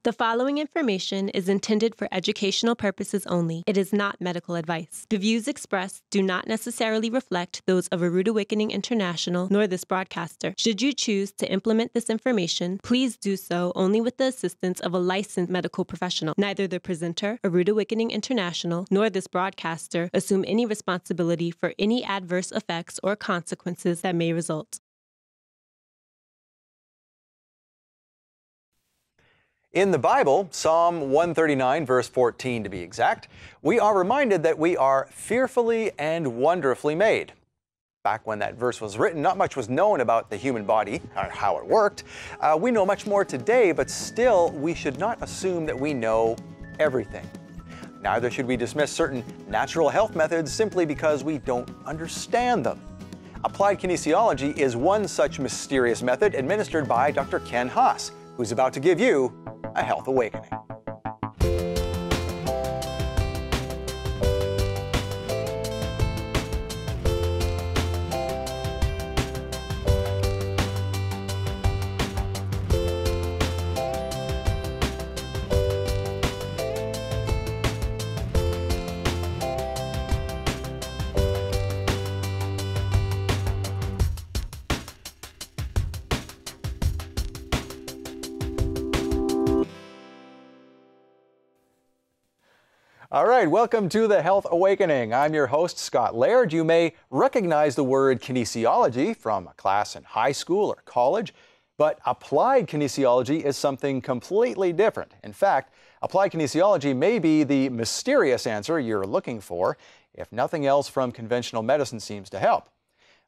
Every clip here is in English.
The following information is intended for educational purposes only. It is not medical advice. The views expressed do not necessarily reflect those of Rood International nor this broadcaster. Should you choose to implement this information, please do so only with the assistance of a licensed medical professional. Neither the presenter, Rood International, nor this broadcaster assume any responsibility for any adverse effects or consequences that may result. In the Bible, Psalm 139, verse 14 to be exact, we are reminded that we are fearfully and wonderfully made. Back when that verse was written, not much was known about the human body or how it worked. We know much more today, but still, we should not assume that we know everything. Neither should we dismiss certain natural health methods simply because we don't understand them. Applied kinesiology is one such mysterious method administered by Dr. Ken Haas, who's about to give you a health awakening. All right, welcome to the Health Awakening. I'm your host, Scott Laird. You may recognize the word kinesiology from a class in high school or college, but applied kinesiology is something completely different. In fact, applied kinesiology may be the mysterious answer you're looking for if nothing else from conventional medicine seems to help.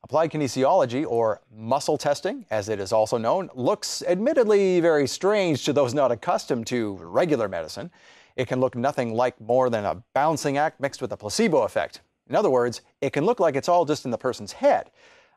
Applied kinesiology, or muscle testing, as it is also known, looks admittedly very strange to those not accustomed to regular medicine. It can look nothing like more than a balancing act mixed with a placebo effect. In other words, it can look like it's all just in the person's head,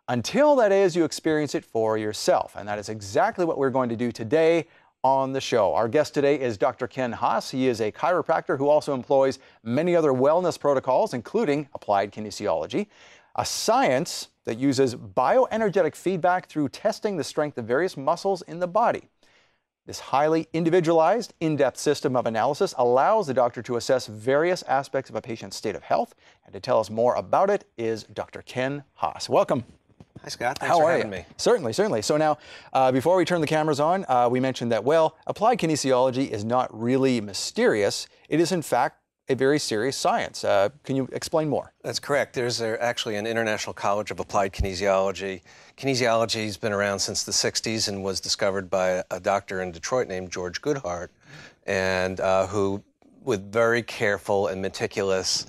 until that is you experience it for yourself. And that is exactly what we're going to do today on the show. Our guest today is Dr. Ken Haas. He is a chiropractor who also employs many other wellness protocols, including applied kinesiology, a science that uses bioenergetic feedback through testing the strength of various muscles in the body. This highly individualized, in-depth system of analysis allows the doctor to assess various aspects of a patient's state of health. And to tell us more about it is Dr. Ken Haas. Welcome. Hi, Scott. Thanks for having me. Certainly, certainly. So now, before we turn the cameras on, we mentioned that, well, applied kinesiology is not really mysterious. It is, in fact, a very serious science. Can you explain more? That's correct. There's actually an International College of Applied Kinesiology. Kinesiology has been around since the 60s and was discovered by a doctor in Detroit named George Goodhart, and who, with very careful and meticulous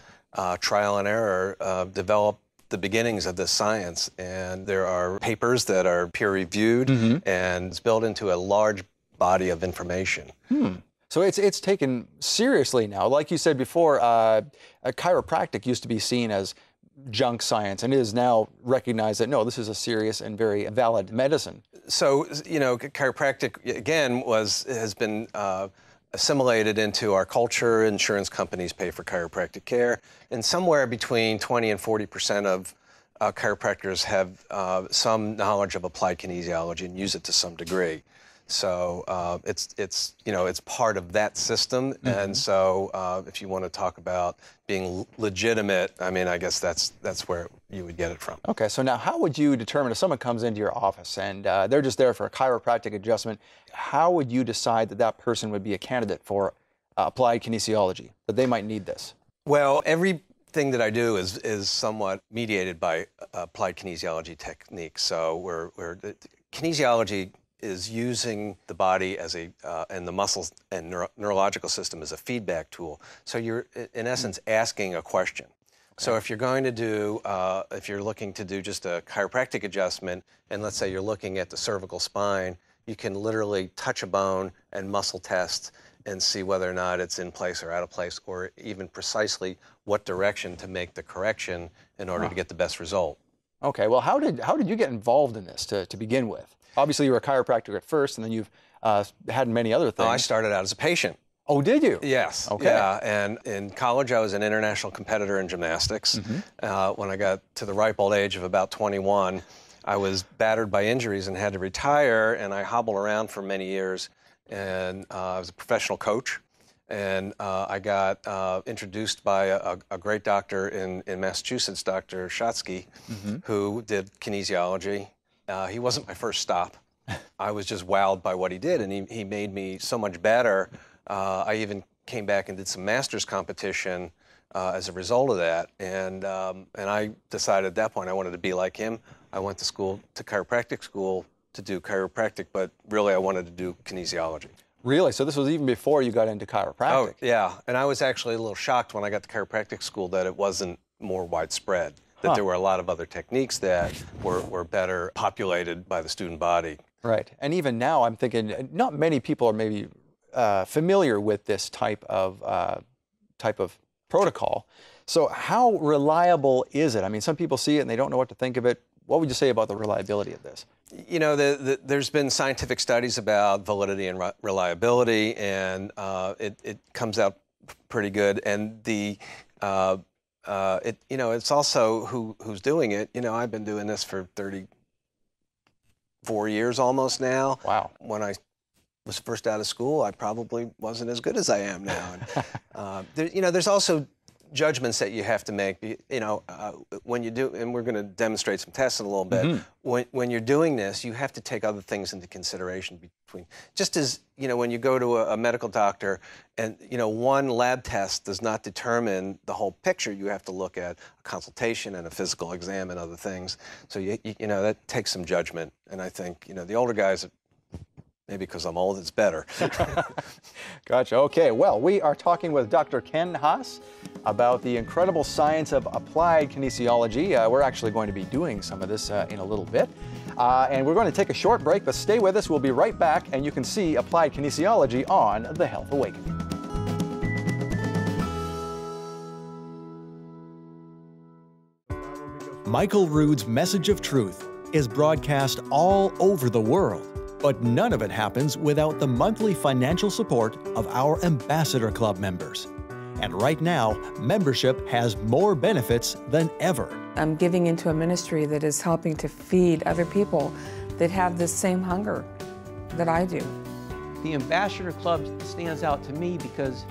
trial and error, developed the beginnings of this science. And there are papers that are peer-reviewed, and it's built into a large body of information. So it's taken seriously now. Like you said before, a chiropractic used to be seen as junk science, and it is now recognized that, no, this is a serious and very valid medicine. So, you know, chiropractic, again, has been assimilated into our culture. Insurance companies pay for chiropractic care, and somewhere between 20 and 40% of chiropractors have some knowledge of applied kinesiology and use it to some degree. So it's part of that system, and so if you want to talk about being legitimate, I mean, I guess that's where you would get it from. Okay, so now how would you determine if someone comes into your office and they're just there for a chiropractic adjustment, how would you decide that that person would be a candidate for applied kinesiology, that they might need this? Well, everything that I do is somewhat mediated by applied kinesiology techniques. So kinesiology is using the body as and the muscles and neurological system as a feedback tool. So you're, in essence, asking a question. Okay. So if you're going to do, if you're looking to do just a chiropractic adjustment, and let's say you're looking at the cervical spine, you can literally touch a bone and muscle test and see whether or not it's in place or out of place, or even precisely what direction to make the correction in order to get the best result. Okay, well, how did you get involved in this to begin with? Obviously, you were a chiropractor at first, and then you've had many other things. Oh, I started out as a patient. Oh, did you? Yes. Okay. Yeah, and in college, I was an international competitor in gymnastics. When I got to the ripe old age of about 21, I was battered by injuries and had to retire, and I hobbled around for many years and I was a professional coach. And I got introduced by a great doctor in Massachusetts, Dr. Shotsky, who did kinesiology. He wasn't my first stop. I was just wowed by what he did, and he made me so much better. I even came back and did some master's competition as a result of that. And I decided at that point I wanted to be like him. I went to school, to chiropractic school, to do chiropractic, but really I wanted to do kinesiology. Really? So this was even before you got into chiropractic? Oh, yeah. And I was actually a little shocked when I got to chiropractic school that it wasn't more widespread, that there were a lot of other techniques that were better populated by the student body. Right. And even now I'm thinking not many people are maybe familiar with this type of protocol. So how reliable is it? I mean, some people see it and they don't know what to think of it. What would you say about the reliability of this? You know, there's been scientific studies about validity and reliability, and it comes out pretty good. And you know, it's also who's doing it. You know, I've been doing this for 34 years almost now. Wow. When I was first out of school, I probably wasn't as good as I am now. And, you know, there's also judgments that you have to make, you know, when you do, and we're going to demonstrate some tests in a little bit. When you're doing this, you have to take other things into consideration between, just as, you know, when you go to a medical doctor and, you know, one lab test does not determine the whole picture. You have to look at a consultation and a physical exam and other things. So, you know, that takes some judgment. And I think, you know, the older guys, maybe because I'm old, it's better. Gotcha. Okay. Well, we are talking with Dr. Ken Haas about the incredible science of applied kinesiology. We're actually going to be doing some of this in a little bit. And we're going to take a short break, but stay with us. We'll be right back, and you can see applied kinesiology on The Health Awakening. Michael Rood's message of truth is broadcast all over the world. But none of it happens without the monthly financial support of our Ambassador Club members. And right now, membership has more benefits than ever. I'm giving into a ministry that is helping to feed other people that have the same hunger that I do. The Ambassador Club stands out to me because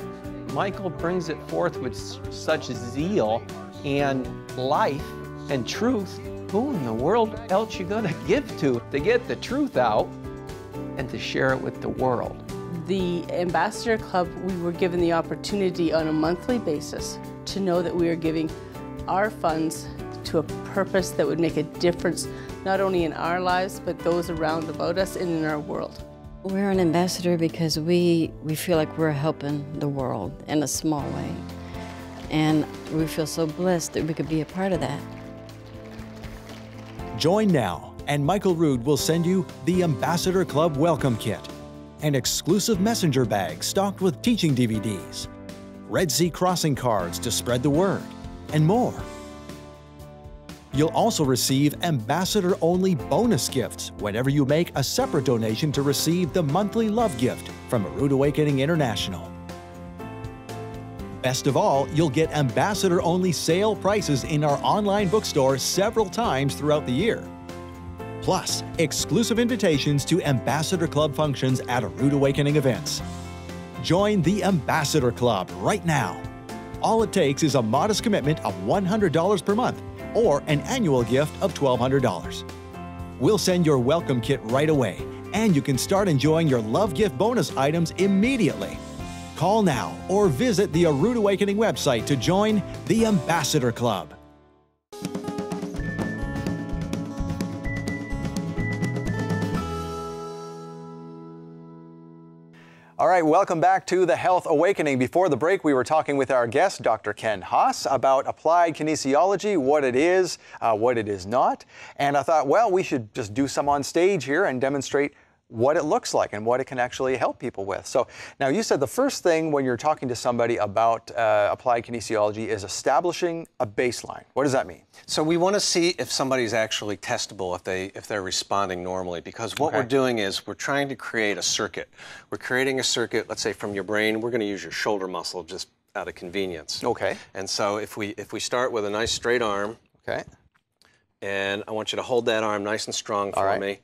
Michael brings it forth with such zeal and life and truth. Who in the world else you gonna give to get the truth out and to share it with the world? The Ambassador Club, we were given the opportunity on a monthly basis to know that we are giving our funds to a purpose that would make a difference, not only in our lives, but those around about us and in our world. We're an ambassador because we feel like we're helping the world in a small way. And we feel so blessed that we could be a part of that. Join now, and Michael Rood will send you the Ambassador Club Welcome Kit, an exclusive messenger bag stocked with teaching DVDs, Red Sea crossing cards to spread the word, and more. You'll also receive ambassador-only bonus gifts whenever you make a separate donation to receive the monthly love gift from Rood Awakening International. Best of all, you'll get ambassador-only sale prices in our online bookstore several times throughout the year. Plus, exclusive invitations to Ambassador Club functions at Rood Awakening events. Join the Ambassador Club right now. All it takes is a modest commitment of $100 per month or an annual gift of $1,200. We'll send your welcome kit right away, and you can start enjoying your love gift bonus items immediately. Call now or visit the Rood Awakening website to join the Ambassador Club. All right, welcome back to The Health Awakening. Before the break, we were talking with our guest, Dr. Ken Haas, about applied kinesiology, what it is not. And I thought, well, we should just do some on stage here and demonstrate what it looks like and what it can actually help people with. So now you said the first thing when you're talking to somebody about applied kinesiology is establishing a baseline. What does that mean? So we want to see if somebody's actually testable, if they're responding normally, because what we're doing is we're trying to create a circuit. We're creating a circuit, let's say from your brain. We're going to use your shoulder muscle just out of convenience. Okay. And so if we start with a nice straight arm. Okay. And I want you to hold that arm nice and strong for me.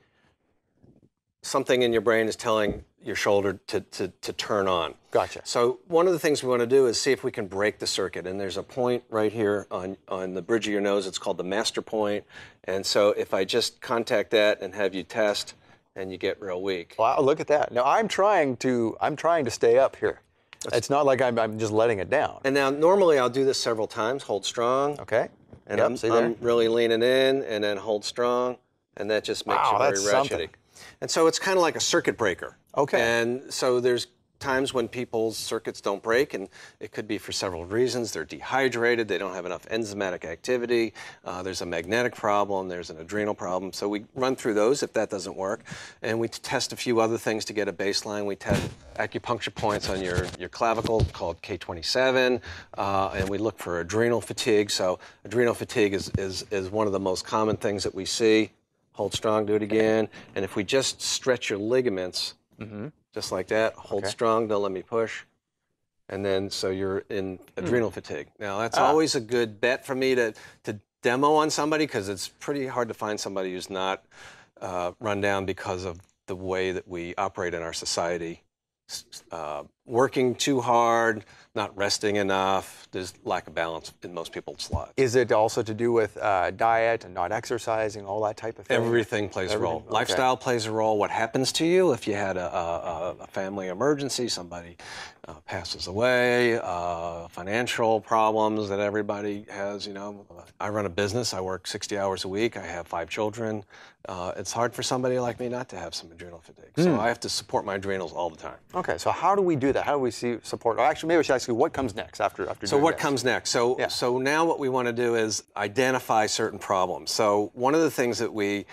something in your brain is telling your shoulder to turn on. Gotcha. So one of the things we want to do is see if we can break the circuit. And there's a point right here on the bridge of your nose. It's called the master point. And so if I just contact that and have you test, and you get real weak. Wow, look at that. Now I'm trying to stay up here. It's not like I'm just letting it down. And now normally I'll do this several times. Hold strong. Okay. And I'm really leaning in, and then hold strong, and that just makes you very ratchety. Something. And so it's kind of like a circuit breaker. Okay. And so there's times when people's circuits don't break, and it could be for several reasons. They're dehydrated, they don't have enough enzymatic activity, there's a magnetic problem, there's an adrenal problem. So we run through those if that doesn't work. And we test a few other things to get a baseline. We test acupuncture points on your clavicle called K27, and we look for adrenal fatigue. So adrenal fatigue is one of the most common things that we see. Hold strong, do it again. And if we just stretch your ligaments, just like that, hold strong, don't let me push. And then, so you're in adrenal fatigue. Now, that's always a good bet for me to demo on somebody, because it's pretty hard to find somebody who's not run down because of the way that we operate in our society. Working too hard, not resting enough. There's lack of balance in most people's lives. Is it also to do with diet and not exercising, all that type of thing? Everything plays a role. Okay. Lifestyle plays a role. What happens to you if you had a family emergency, somebody passes away, financial problems that everybody has, you know. I run a business. I work 60 hours a week. I have 5 children. It's hard for somebody like me not to have some adrenal fatigue. So I have to support my adrenals all the time. Okay, so how do we do that? How do we support? Or actually, maybe I should ask you, what comes next after So doing what this? comes next? So now what we want to do is identify certain problems. So one of the things that we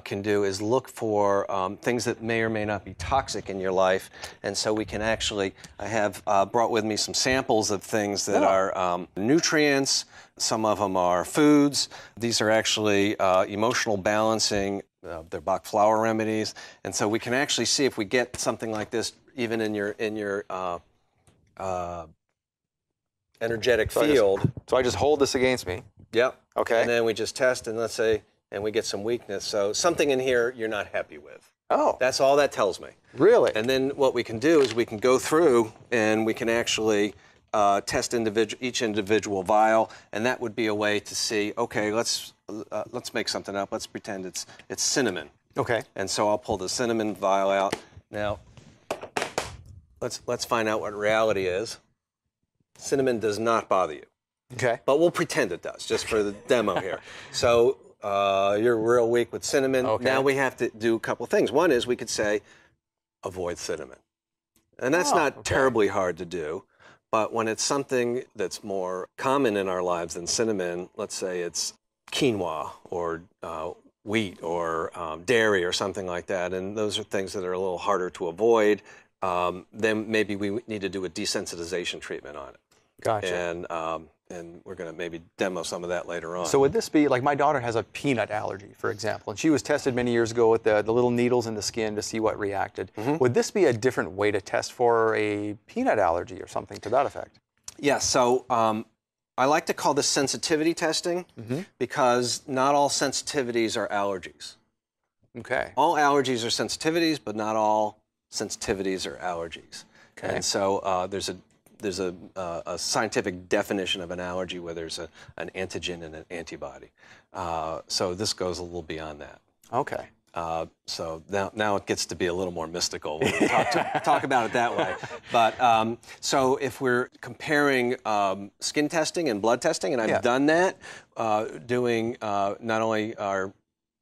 can do is look for things that may or may not be toxic in your life. And so we can actually, I have brought with me some samples of things that are nutrients. Some of them are foods. These are actually emotional balancing. They're Bach flower remedies. And so we can actually see if we get something like this even in your energetic field. So I just hold this against me. Yep. Okay. And then we just test, and let's say, and we get some weakness. So something in here you're not happy with. Oh. That's all that tells me. Really? And then what we can do is we can go through and we can actually test each individual vial, and that would be a way to see, okay, let's make something up. Let's pretend it's cinnamon. Okay. And so I'll pull the cinnamon vial out. Now, let's find out what reality is. Cinnamon does not bother you. Okay. But we'll pretend it does, just for the demo here. So you're real weak with cinnamon. Okay. Now we have to do a couple of things. One is we could say, avoid cinnamon. And that's not terribly hard to do. But when it's something that's more common in our lives than cinnamon, let's say it's quinoa or wheat or dairy or something like that, and those are things that are a little harder to avoid, then maybe we need to do a desensitization treatment on it. Gotcha. And we're going to maybe demo some of that later on. So would this be, like my daughter has a peanut allergy, for example, and she was tested many years ago with the little needles in the skin to see what reacted. Would this be a different way to test for a peanut allergy or something to that effect? Yeah, so I like to call this sensitivity testing because not all sensitivities are allergies. Okay. All allergies are sensitivities, but not all sensitivities are allergies. Okay. And so there's a scientific definition of an allergy where there's an antigen and an antibody. So this goes a little beyond that. Okay. So now it gets to be a little more mystical when we talk about it that way. But so if we're comparing skin testing and blood testing, and I've done that, doing not only our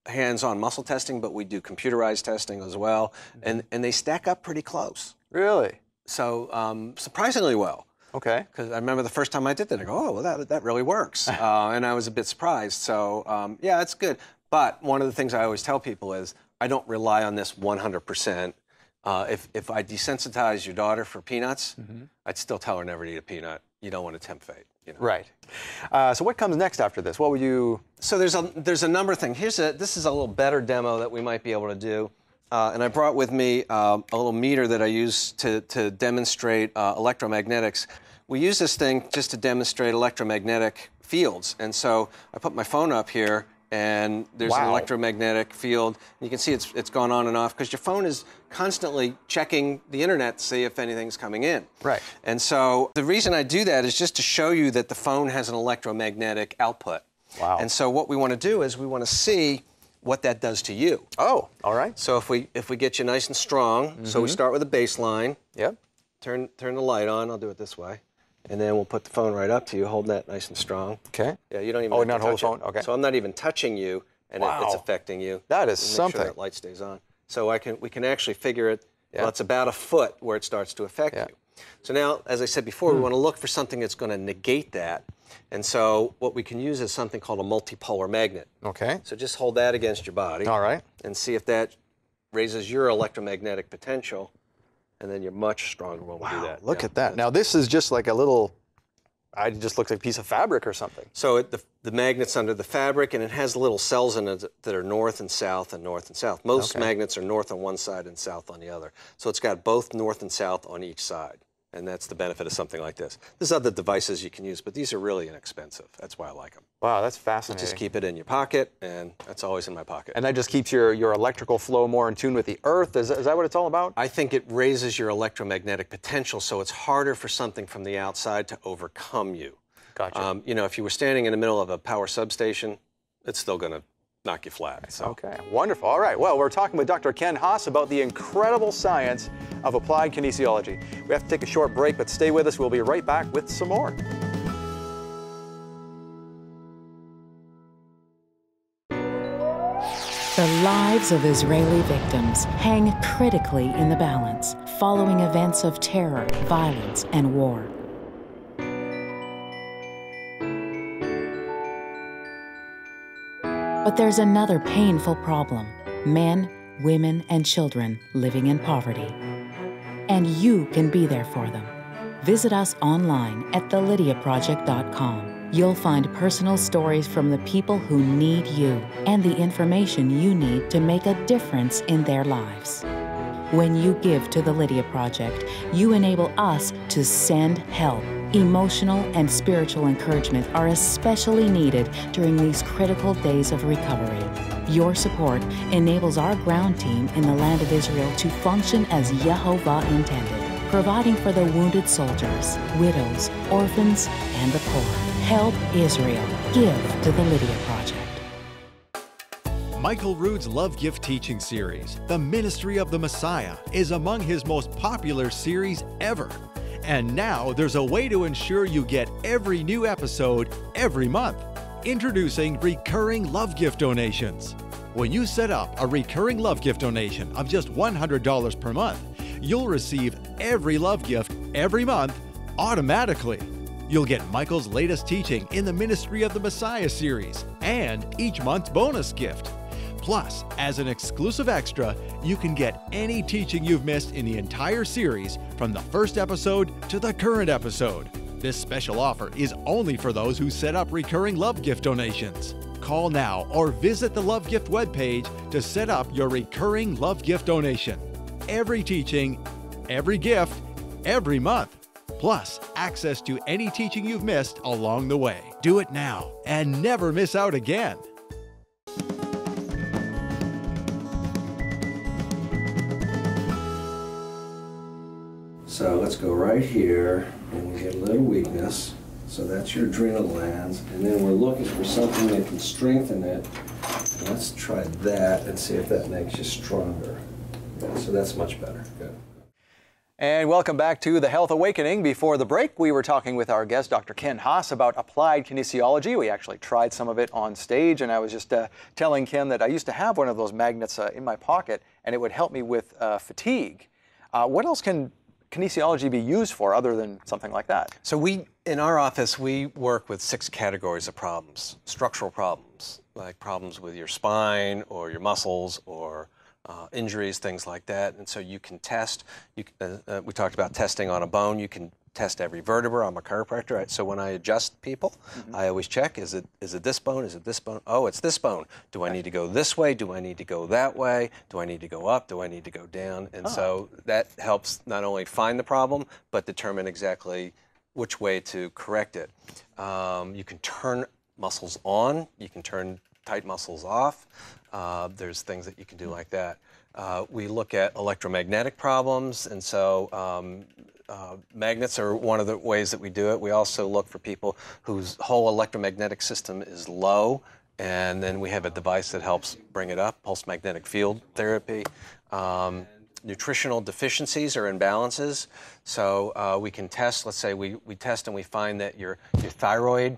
hands-on muscle testing, but we do computerized testing as well, and they stack up pretty close. Really? So surprisingly well. Okay. Because I remember the first time I did that, I go, oh, well, that really works. And I was a bit surprised. So yeah, it's good. But one of the things I always tell people is I don't rely on this 100%. If I desensitize your daughter for peanuts, I'd still tell her never to eat a peanut. You don't want to tempt fate. You know? Right. So what comes next after this? What would you? So there's a number of things. This is a little better demo that we might be able to do. And I brought with me a little meter that I use to demonstrate electromagnetics. We use this thing just to demonstrate electromagnetic fields. And so I put my phone up here, and there's an electromagnetic field. You can see it's gone on and off because your phone is constantly checking the internet to see if anything's coming in. Right. And so the reason I do that is just to show you that the phone has an electromagnetic output. Wow. And so what we want to do is we want to see what that does to you. Oh, all right. So if we get you nice and strong, so we start with a baseline. Yep. Turn the light on. I'll do it this way. And then we'll put the phone right up to you, hold that nice and strong. Okay. Yeah, you don't even not hold the phone? it. Okay. So I'm not even touching you, and it's affecting you. That is Make something. sure that light stays on. So we can actually figure it, well, it's about a foot where it starts to affect you. So now, as I said before, we want to look for something that's going to negate that. And so what we can use is something called a multipolar magnet. Okay. So just hold that against your body. All right. And see if that raises your electromagnetic potential, and then you're much stronger when we do that. Look at that. Now this is just like a little, it just looks like a piece of fabric or something. So the magnet's under the fabric, and it has little cells in it that are north and south and north and south. Most magnets are north on one side and south on the other. So it's got both north and south on each side. And that's the benefit of something like this. There's other devices you can use, but these are really inexpensive. That's why I like them. Wow, that's fascinating. Just keep it in your pocket, and that's always in my pocket. And that just keeps your electrical flow more in tune with the earth. Is that what it's all about? I think it raises your electromagnetic potential, so it's harder for something from the outside to overcome you. Gotcha. You know, if you were standing in the middle of a power substation, it's still going to knock you flat. So. Okay, wonderful. All right, well, we're talking with Dr. Ken Haas about the incredible science of applied kinesiology. We have to take a short break, but stay with us. We'll be right back with some more. The lives of Israeli victims hang critically in the balance following events of terror, violence, and war. But there's another painful problem: men, women, and children living in poverty. And you can be there for them. Visit us online at thelydiaproject.com. You'll find personal stories from the people who need you and the information you need to make a difference in their lives. When you give to the Lydia Project, you enable us to send help. Emotional and spiritual encouragement are especially needed during these critical days of recovery. Your support enables our ground team in the land of Israel to function as Yehovah intended, providing for the wounded soldiers, widows, orphans, and the poor. Help Israel. Give to the Lydia Project. Michael Rood's Love Gift Teaching Series, The Ministry of the Messiah, is among his most popular series ever. And now there's a way to ensure you get every new episode every month. Introducing recurring love gift donations. When you set up a recurring love gift donation of just $100 per month, you'll receive every love gift every month automatically. You'll get Michael's latest teaching in the Ministry of the Messiah series and each month's bonus gift. Plus, as an exclusive extra, you can get any teaching you've missed in the entire series from the first episode to the current episode. This special offer is only for those who set up recurring love gift donations. Call now or visit the Love Gift webpage to set up your recurring love gift donation. Every teaching, every gift, every month. Plus, access to any teaching you've missed along the way. Do it now and never miss out again. So let's go right here, and we get a little weakness. So that's your adrenal glands, and then we're looking for something that can strengthen it. Let's try that and see if that makes you stronger. Yeah, so that's much better. Good. And welcome back to The Health Awakening. Before the break, we were talking with our guest, Dr. Ken Haas, about applied kinesiology. We actually tried some of it on stage, and I was just telling Ken that I used to have one of those magnets in my pocket, and it would help me with fatigue. What else can kinesiology be used for other than something like that? So in our office, we work with 6 categories of problems. Structural problems, like problems with your spine or your muscles or injuries, things like that. And so you can test. We talked about testing on a bone. You can test every vertebra. I'm a chiropractor, right? So when I adjust people, I always check, is it this bone? Is it this bone? Oh, it's this bone. Do I need to go this way? Do I need to go that way? Do I need to go up? Do I need to go down? And so that helps not only find the problem, but determine exactly which way to correct it. You can turn muscles on. You can turn tight muscles off. There's things that you can do like that. We look at electromagnetic problems, and so magnets are one of the ways that we do it. We also look for people whose whole electromagnetic system is low, and then we have a device that helps bring it up, pulse magnetic field therapy. Nutritional deficiencies or imbalances. So we can test, let's say we test and we find that your thyroid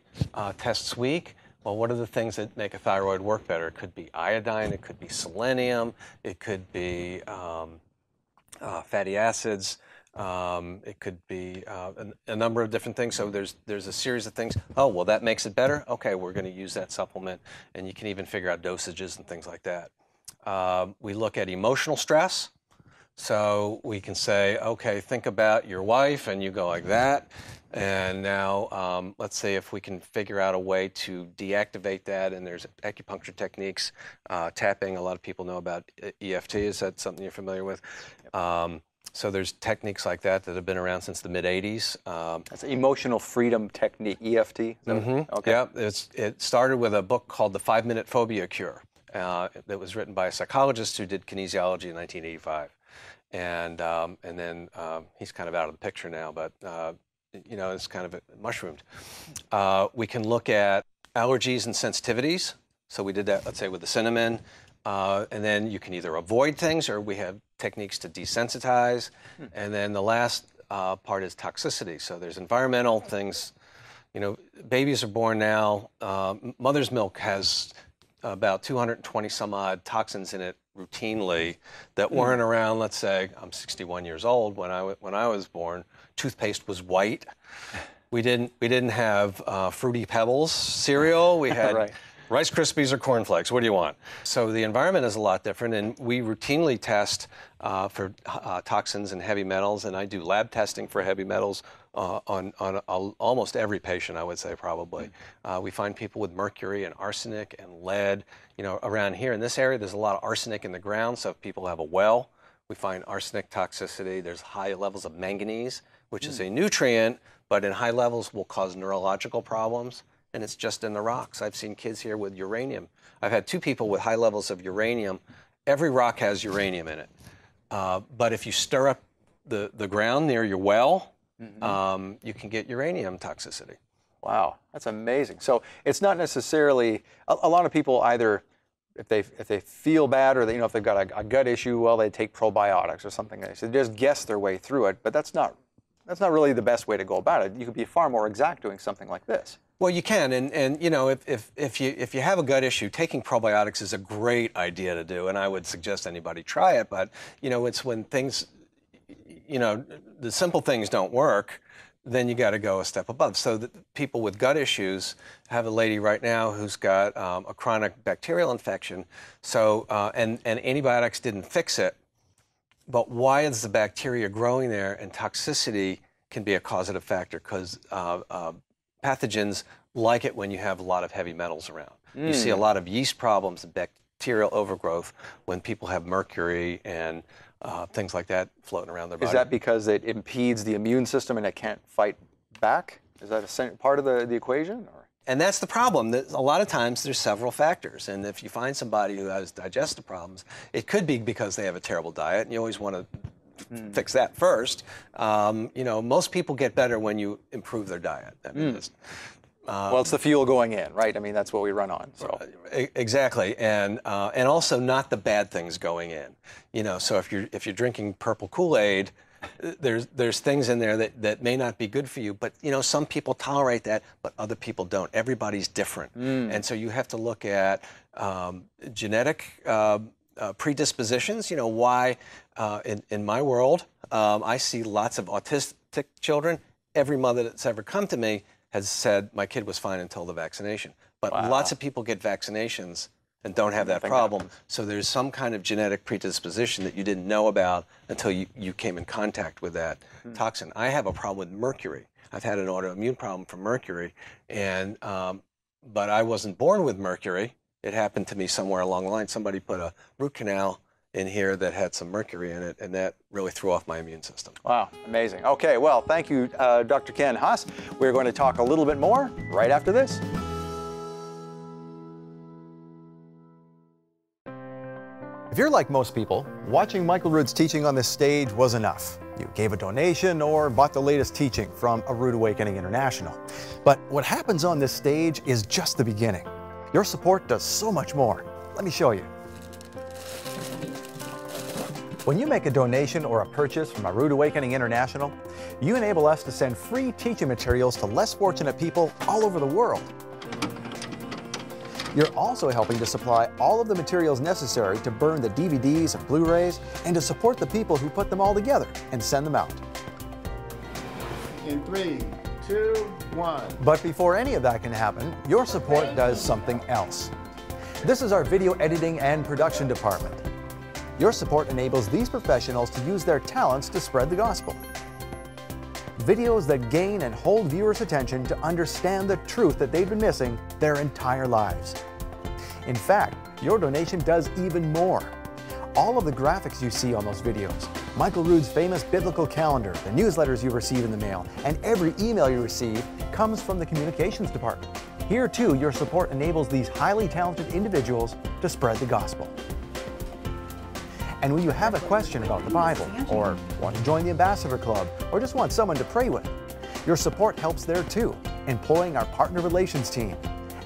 tests weak. Well, what are the things that make a thyroid work better? It could be iodine, it could be selenium, it could be fatty acids, it could be a number of different things. So there's a series of things. Oh, well, that makes it better? Okay, we're going to use that supplement, and you can even figure out dosages and things like that. We look at emotional stress. So we can say, okay, think about your wife, and you go like that. And now let's say if we can figure out a way to deactivate that, and there's acupuncture techniques, tapping, a lot of people know about EFT. Is that something you're familiar with? So there's techniques like that that have been around since the mid-'80s. That's an emotional freedom technique, EFT? Okay. Yeah, it started with a book called The 5-Minute Phobia Cure that was written by a psychologist who did kinesiology in 1985. And then he's kind of out of the picture now, but you know, it's kind of mushroomed. We can look at allergies and sensitivities. So we did that, let's say, with the cinnamon. And then you can either avoid things, or we have techniques to desensitize. And then the last part is toxicity. So there's environmental things. You know, babies are born now. Mother's milk has about 220 some odd toxins in it routinely that weren't around. Let's say I'm 61 years old. When I was born, toothpaste was white. We didn't have Fruity Pebbles cereal. We had right. Rice Krispies or Corn Flakes. What do you want? So the environment is a lot different, and we routinely test for toxins and heavy metals, and I do lab testing for heavy metals on almost every patient, I would say, probably. We find people with mercury and arsenic and lead. You know, around here in this area, there's a lot of arsenic in the ground, so if people have a well, we find arsenic toxicity. There's high levels of manganese, which is a nutrient, but in high levels will cause neurological problems, and it's just in the rocks. I've seen kids here with uranium. I've had 2 people with high levels of uranium. Every rock has uranium in it. But if you stir up the ground near your well, you can get uranium toxicity. Wow, that's amazing. So it's not necessarily, a lot of people either, if they feel bad, or if they've got a gut issue, well, they take probiotics or something. So they just guess their way through it, but that's not really the best way to go about it. You could be far more exact doing something like this. Well, you can, and you know, if you have a gut issue, taking probiotics is a great idea to do, and I would suggest anybody try it. But you know, it's when things, you know, the simple things don't work, then you got to go a step above. So that people with gut issues, I have a lady right now who's got a chronic bacterial infection. So and antibiotics didn't fix it, but why is the bacteria growing there? And toxicity can be a causative factor, because pathogens like it when you have a lot of heavy metals around. You see a lot of yeast problems and bacterial overgrowth when people have mercury and things like that floating around their body. Is that because it impedes the immune system and it can't fight back? Is that a part of the equation? Or? And that's the problem. A lot of times there's several factors. And if you find somebody who has digestive problems, it could be because they have a terrible diet, and you always want to fix that first. You know, most people get better when you improve their diet. I mean, well, it's the fuel going in, right? I mean, that's what we run on. So exactly, and also not the bad things going in. You know, so if you're drinking purple Kool-Aid, there's things in there that may not be good for you. But you know, some people tolerate that, but other people don't. Everybody's different, and so you have to look at genetic predispositions. You know, why in my world I see lots of autistic children. Every mother that's ever come to me has said my kid was fine until the vaccination. But lots of people get vaccinations and don't have that problem. So there's some kind of genetic predisposition that you didn't know about until you came in contact with that toxin. I have a problem with mercury. I've had an autoimmune problem from mercury, and but I wasn't born with mercury. It happened to me somewhere along the line. Somebody put a root canal in here that had some mercury in it, and that really threw off my immune system. Wow, amazing. Okay, well, thank you, Dr. Ken Haas. We're going to talk a little bit more right after this. If you're like most people, watching Michael Rood's teaching on this stage was enough. You gave a donation or bought the latest teaching from A Rood Awakening International. But what happens on this stage is just the beginning. Your support does so much more. Let me show you. When you make a donation or a purchase from A Rood Awakening International, you enable us to send free teaching materials to less fortunate people all over the world. You're also helping to supply all of the materials necessary to burn the DVDs and Blu-rays and to support the people who put them all together and send them out. In 3, 2, 1. But before any of that can happen, your support does something else. This is our video editing and production department. Your support enables these professionals to use their talents to spread the gospel. Videos that gain and hold viewers' attention to understand the truth that they've been missing their entire lives. In fact, your donation does even more. All of the graphics you see on those videos, Michael Rood's famous biblical calendar, the newsletters you receive in the mail, and every email you receive comes from the communications department. Here too, your support enables these highly talented individuals to spread the gospel. And when you have a question about the Bible, or want to join the Ambassador Club, or just want someone to pray with, your support helps there too, employing our partner relations team,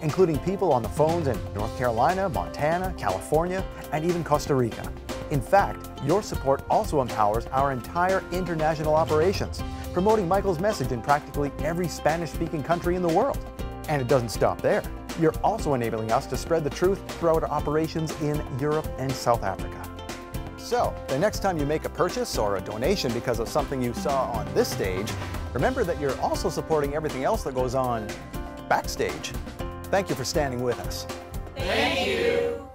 including people on the phones in North Carolina, Montana, California, and even Costa Rica. In fact, your support also empowers our entire international operations, promoting Michael's message in practically every Spanish-speaking country in the world. And it doesn't stop there. You're also enabling us to spread the truth throughout our operations in Europe and South Africa. So, the next time you make a purchase or a donation because of something you saw on this stage, remember that you're also supporting everything else that goes on backstage. Thank you for standing with us. Thank you.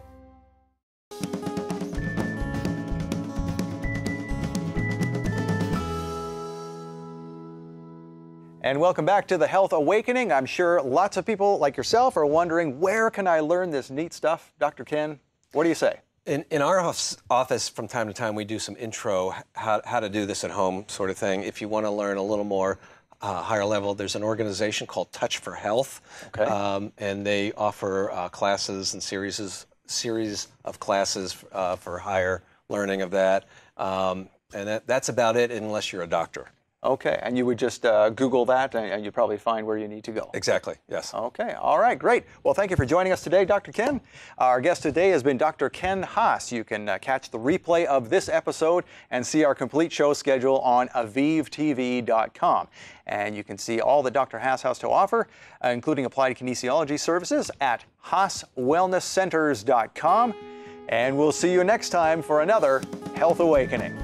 And welcome back to the Health Awakening. I'm sure lots of people like yourself are wondering, where can I learn this neat stuff? Dr. Ken, what do you say? In our office, from time to time, we do some intro, how to do this at home sort of thing. If you want to learn a little more higher level, there's an organization called Touch for Health, okay. And they offer classes and series of classes for higher learning of that. And that's about it, unless you're a doctor. Okay, and you would just Google that and you'd probably find where you need to go. Exactly, yes. Okay, all right, great. Well, thank you for joining us today, Dr. Ken. Our guest today has been Dr. Ken Haas. You can catch the replay of this episode and see our complete show schedule on avivtv.com. And you can see all that Dr. Haas has to offer, including applied kinesiology services at haaswellnesscenters.com. And we'll see you next time for another Health Awakening.